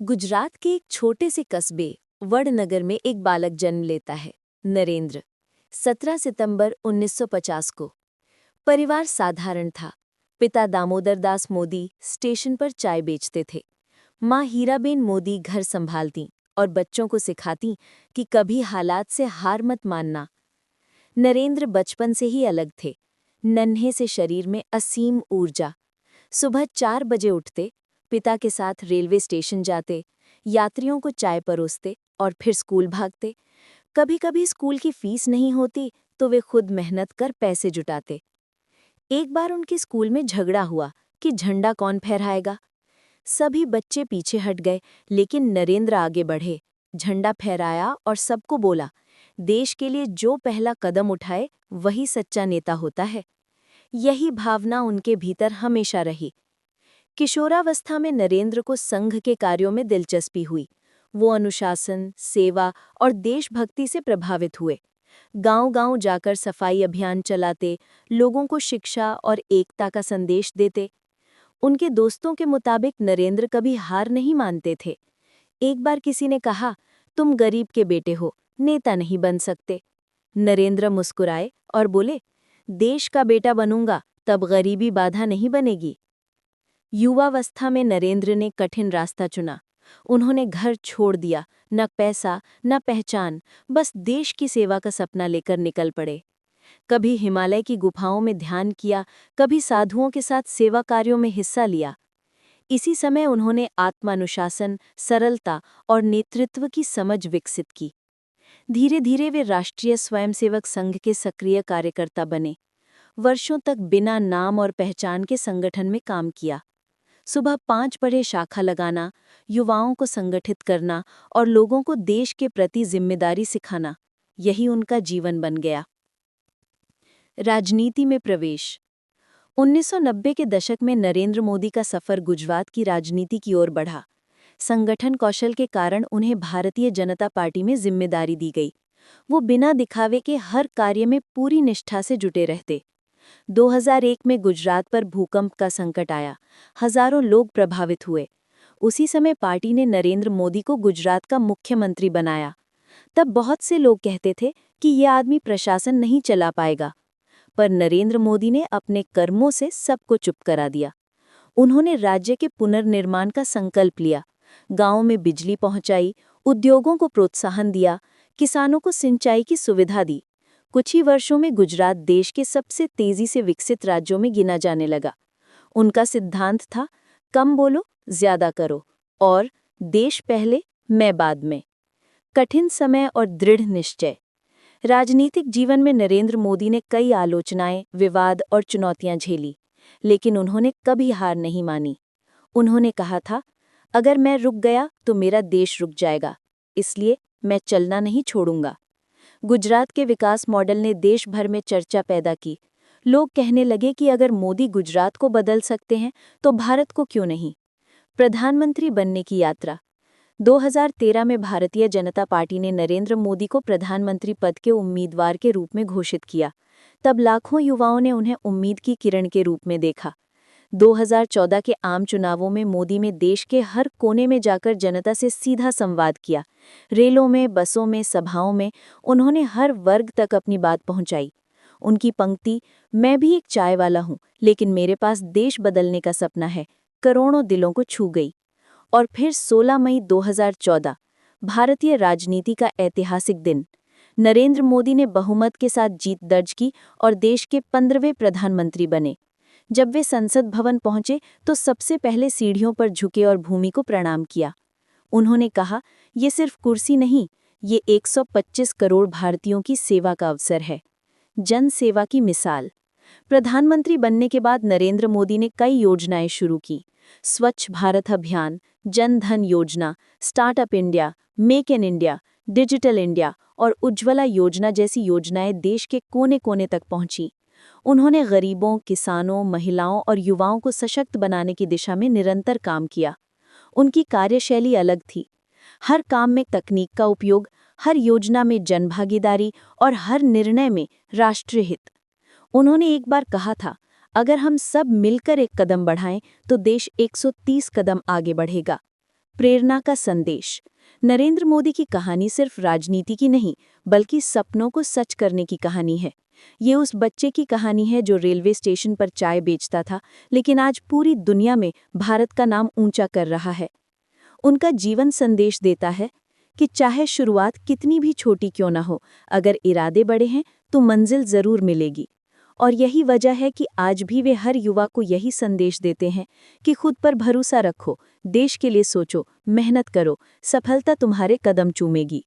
गुजरात के एक छोटे से कस्बे वडनगर में एक बालक जन्म लेता है, नरेंद्र। 17 सितंबर 1950 को। परिवार साधारण था। पिता दामोदर दास मोदी स्टेशन पर चाय बेचते थे। माँ हीराबेन मोदी घर संभालती और बच्चों को सिखाती कि कभी हालात से हार मत मानना। नरेंद्र बचपन से ही अलग थे। नन्हे से शरीर में असीम ऊर्जा। सुबह 4 बजे उठते, पिता के साथ रेलवे स्टेशन जाते, यात्रियों को चाय परोसते और फिर स्कूल भागते। कभी कभी स्कूल की फीस नहीं होती तो वे खुद मेहनत कर पैसे जुटाते। एक बार उनके स्कूल में झगड़ा हुआ कि झंडा कौन फहराएगा। सभी बच्चे पीछे हट गए, लेकिन नरेंद्र आगे बढ़े, झंडा फहराया और सबको बोला, देश के लिए जो पहला कदम उठाए वही सच्चा नेता होता है। यही भावना उनके भीतर हमेशा रही। किशोरावस्था में नरेंद्र को संघ के कार्यों में दिलचस्पी हुई। वो अनुशासन, सेवा और देशभक्ति से प्रभावित हुए। गांव-गांव जाकर सफाई अभियान चलाते, लोगों को शिक्षा और एकता का संदेश देते। उनके दोस्तों के मुताबिक नरेंद्र कभी हार नहीं मानते थे। एक बार किसी ने कहा, तुम गरीब के बेटे हो, नेता नहीं बन सकते। नरेंद्र मुस्कुराए और बोले, देश का बेटा बनूंगा, तब गरीबी बाधा नहीं बनेगी। युवावस्था में नरेंद्र ने कठिन रास्ता चुना। उन्होंने घर छोड़ दिया, न पैसा न पहचान, बस देश की सेवा का सपना लेकर निकल पड़े। कभी हिमालय की गुफाओं में ध्यान किया, कभी साधुओं के साथ सेवा कार्यों में हिस्सा लिया। इसी समय उन्होंने आत्मानुशासन, सरलता और नेतृत्व की समझ विकसित की। धीरे धीरे वे राष्ट्रीय स्वयंसेवक संघ के सक्रिय कार्यकर्ता बने। वर्षों तक बिना नाम और पहचान के संगठन में काम किया। सुबह 5 बजे शाखा लगाना, युवाओं को संगठित करना और लोगों को देश के प्रति जिम्मेदारी सिखाना, यही उनका जीवन बन गया। राजनीति में प्रवेश। 1990 के दशक में नरेंद्र मोदी का सफर गुजरात की राजनीति की ओर बढ़ा। संगठन कौशल के कारण उन्हें भारतीय जनता पार्टी में जिम्मेदारी दी गई। वो बिना दिखावे के हर कार्य में पूरी निष्ठा से जुटे रहते। 2001 में गुजरात पर भूकंप का संकट आया। हजारों लोग प्रभावित हुए। उसी समय पार्टी ने नरेंद्र मोदी को गुजरात का मुख्यमंत्री बनाया। तब बहुत से लोग कहते थे कि यह आदमी प्रशासन नहीं चला पाएगा, पर नरेंद्र मोदी ने अपने कर्मों से सबको चुप करा दिया। उन्होंने राज्य के पुनर्निर्माण का संकल्प लिया, गांवों में बिजली पहुंचाई, उद्योगों को प्रोत्साहन दिया, किसानों को सिंचाई की सुविधा दी। कुछ ही वर्षों में गुजरात देश के सबसे तेजी से विकसित राज्यों में गिना जाने लगा। उनका सिद्धांत था, कम बोलो, ज्यादा करो और देश पहले, मैं बाद में। कठिन समय और दृढ़ निश्चय। राजनीतिक जीवन में नरेंद्र मोदी ने कई आलोचनाएं, विवाद और चुनौतियां झेली, लेकिन उन्होंने कभी हार नहीं मानी। उन्होंने कहा था, अगर मैं रुक गया तो मेरा देश रुक जाएगा, इसलिए मैं चलना नहीं छोड़ूंगा। गुजरात के विकास मॉडल ने देश भर में चर्चा पैदा की। लोग कहने लगे कि अगर मोदी गुजरात को बदल सकते हैं तो भारत को क्यों नहीं। प्रधानमंत्री बनने की यात्रा। 2013 में भारतीय जनता पार्टी ने नरेंद्र मोदी को प्रधानमंत्री पद के उम्मीदवार के रूप में घोषित किया। तब लाखों युवाओं ने उन्हें उम्मीद की किरण के रूप में देखा। 2014 के आम चुनावों में मोदी में देश के हर कोने में जाकर जनता से सीधा संवाद किया। रेलों में, बसों में, सभाओं में उन्होंने हर वर्ग तक अपनी बात पहुंचाई। उनकी पंक्ति, मैं भी एक चाय वाला हूं, लेकिन मेरे पास देश बदलने का सपना है, करोड़ों दिलों को छू गई। और फिर 16 मई 2014, भारतीय राजनीति का ऐतिहासिक दिन। नरेंद्र मोदी ने बहुमत के साथ जीत दर्ज की और देश के 15वें प्रधानमंत्री बने। जब वे संसद भवन पहुंचे तो सबसे पहले सीढ़ियों पर झुके और भूमि को प्रणाम किया। उन्होंने कहा, ये सिर्फ कुर्सी नहीं, ये 125 करोड़ भारतीयों की सेवा का अवसर है। जन सेवा की मिसाल। प्रधानमंत्री बनने के बाद नरेंद्र मोदी ने कई योजनाएं शुरू की। स्वच्छ भारत अभियान, जन धन योजना, startup India, make in India, digital India और उज्ज्वला योजना जैसी योजनाएं देश के कोने कोने तक पहुंची। उन्होंने गरीबों, किसानों, महिलाओं और युवाओं को सशक्त बनाने की दिशा में निरंतर काम किया। उनकी कार्यशैली अलग थी। हर काम में तकनीक का उपयोग, हर योजना में जनभागीदारी और हर निर्णय में राष्ट्रीय हित। उन्होंने एक बार कहा था, अगर हम सब मिलकर एक कदम बढ़ाएं तो देश 130 कदम आगे बढ़ेगा। प्रेरणा का संदेश। नरेंद्र मोदी की कहानी सिर्फ राजनीति की नहीं, बल्कि सपनों को सच करने की कहानी है। ये उस बच्चे की कहानी है जो रेलवे स्टेशन पर चाय बेचता था, लेकिन आज पूरी दुनिया में भारत का नाम ऊंचा कर रहा है। उनका जीवन संदेश देता है कि चाहे शुरुआत कितनी भी छोटी क्यों ना हो, अगर इरादे बड़े हैं तो मंजिल जरूर मिलेगी। और यही वजह है कि आज भी वे हर युवा को यही संदेश देते हैं कि खुद पर भरोसा रखो, देश के लिए सोचो, मेहनत करो, सफलता तुम्हारे कदम चूमेगी।